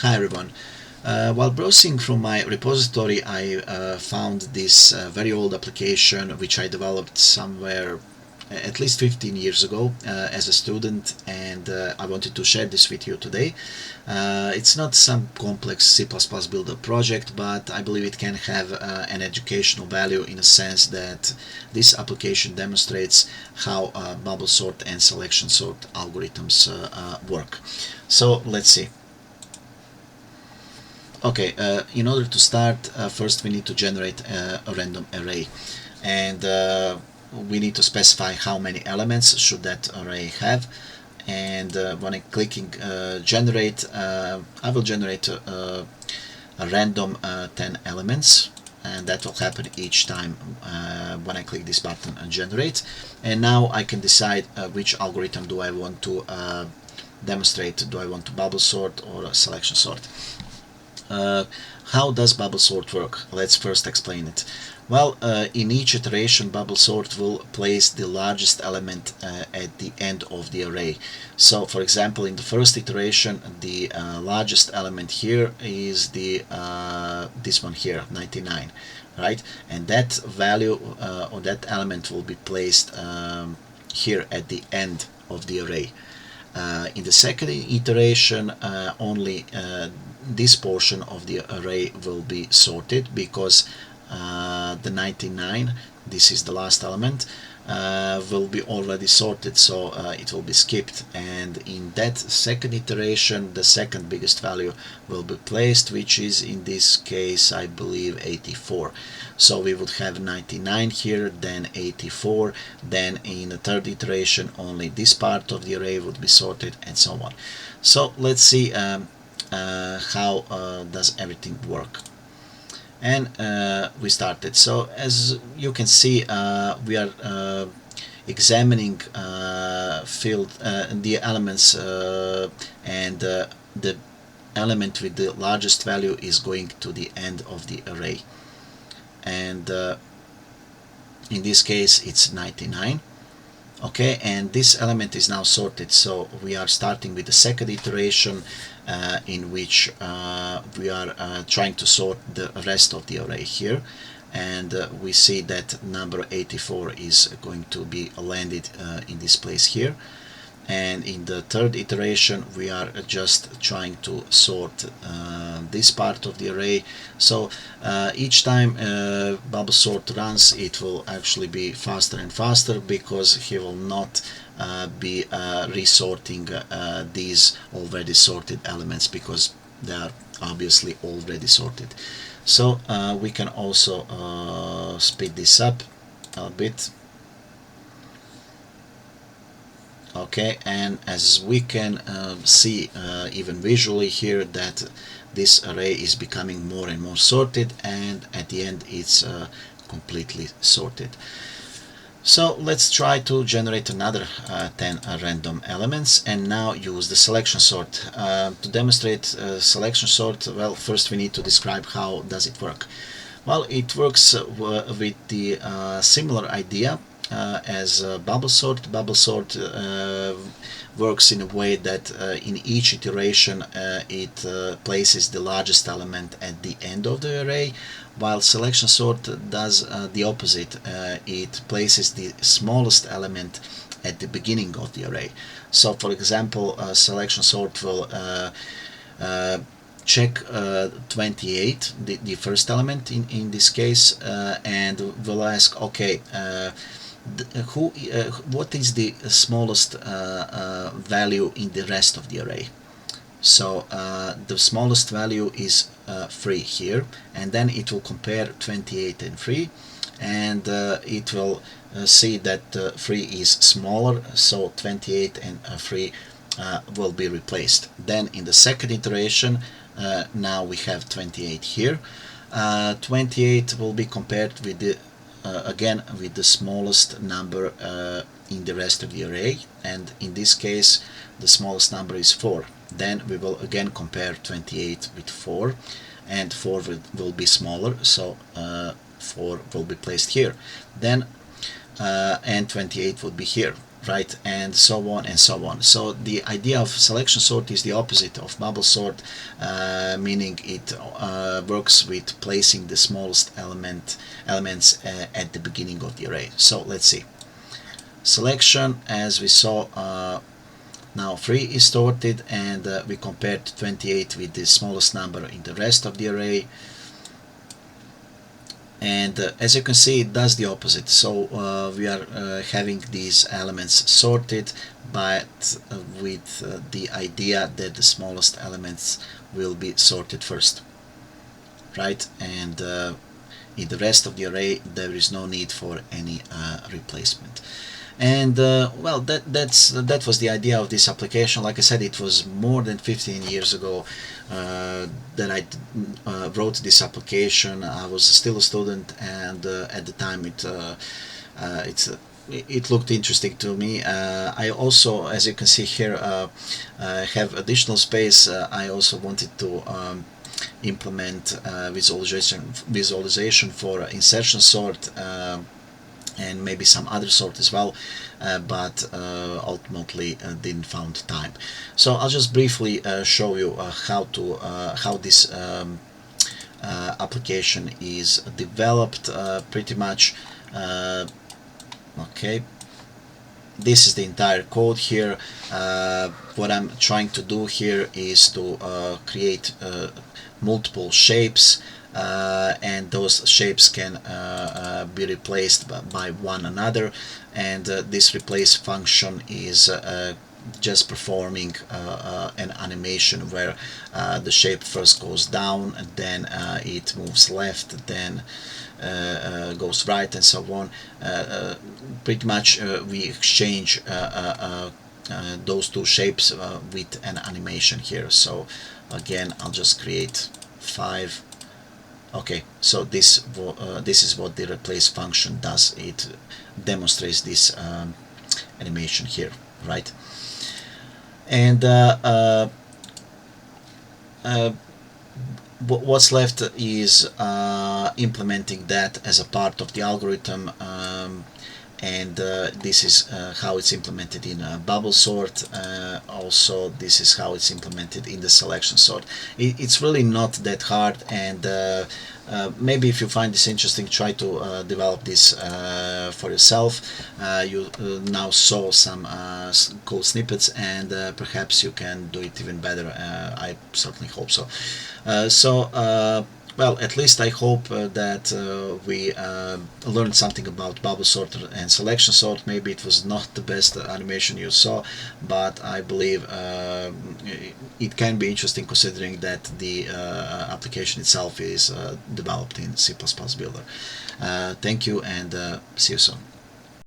Hi everyone. While browsing through my repository, I found this very old application which I developed somewhere at least 15 years ago as a student, and I wanted to share this with you today. It's not some complex C++ builder project, but I believe it can have an educational value in a sense that this application demonstrates how bubble sort and selection sort algorithms work. So let's see. Okay, in order to start, first we need to generate a random array, and we need to specify how many elements should that array have. And when I'm clicking generate, I will generate a random 10 elements, and that will happen each time when I click this button and generate. And now I can decide which algorithm do I want to demonstrate. Do I want to bubble sort or a selection sort? How does bubble sort work? Let's first explain it. Well, in each iteration, bubble sort will place the largest element at the end of the array. So, for example, in the first iteration, the largest element here is the this one here, 99, right? And that value or that element will be placed here at the end of the array. In the second iteration, only this portion of the array will be sorted, because the 99, this is the last element, will be already sorted, so it will be skipped. And in that second iteration, the second biggest value will be placed, which is in this case, I believe, 84. So we would have 99 here, then 84, then in the third iteration only this part of the array would be sorted, and so on. So let's see how does everything work. And we started. So as you can see, we are examining field the elements, and the element with the largest value is going to the end of the array, and in this case it's 99. Okay, and this element is now sorted, so we are starting with the second iteration in which we are trying to sort the rest of the array here, and we see that number 84 is going to be landed in this place here. And in the third iteration, we are just trying to sort this part of the array. So each time bubble sort runs, it will actually be faster and faster, because he will not be resorting these already sorted elements, because they are obviously already sorted. So we can also speed this up a bit. Okay, and as we can see even visually here, that this array is becoming more and more sorted, and at the end it's completely sorted. So let's try to generate another 10 random elements, and now use the selection sort. To demonstrate selection sort, well, first we need to describe how does it work. Well, it works with the similar idea as bubble sort. Bubble sort works in a way that in each iteration it places the largest element at the end of the array, while selection sort does the opposite. It places the smallest element at the beginning of the array. So, for example, selection sort will check 28, the first element in this case, and will ask, okay, what is the smallest value in the rest of the array? So the smallest value is 3 here, and then it will compare 28 and 3, and it will see that 3 is smaller, so 28 and 3 will be replaced. Then in the second iteration, now we have 28 here. 28 will be compared with the again with the smallest number in the rest of the array, and in this case the smallest number is 4. Then we will again compare 28 with 4, and 4 will be smaller, so 4 will be placed here. Then and 28 will be here. right, and so on and so on. So the idea of selection sort is the opposite of bubble sort, meaning it works with placing the smallest elements at the beginning of the array. So let's see. Selection, as we saw, now 3 is sorted, and we compared 28 with the smallest number in the rest of the array. And as you can see, it does the opposite. So we are having these elements sorted, but with the idea that the smallest elements will be sorted first, right? And in the rest of the array, there is no need for any replacement. And well, that was the idea of this application. Like I said, it was more than 15 years ago that I wrote this application. I was still a student, and at the time it looked interesting to me. I also, as you can see here, have additional space. I also wanted to implement visualization for insertion sort, and maybe some other sort as well, but ultimately didn't found time. So I'll just briefly show you how this application is developed. Pretty much, okay. This is the entire code here. What I'm trying to do here is to create multiple shapes, and those shapes can be replaced by one another, and this replace function is just performing an animation where the shape first goes down, and then it moves left, then goes right, and so on. Pretty much we exchange those two shapes with an animation here. So again, I'll just create 5. Okay, so this is what the replace function does. It demonstrates this animation here, right? And what's left is implementing that as a part of the algorithm, and this is how it's implemented in bubble sort. Also, this is how it's implemented in the selection sort. It's really not that hard, and maybe if you find this interesting, try to develop this for yourself. You now saw some code snippets, and perhaps you can do it even better. I certainly hope so. Well, at least I hope that we learned something about bubble sort and selection sort. Maybe it was not the best animation you saw, but I believe it can be interesting, considering that the application itself is developed in C++ Builder. Thank you, and see you soon.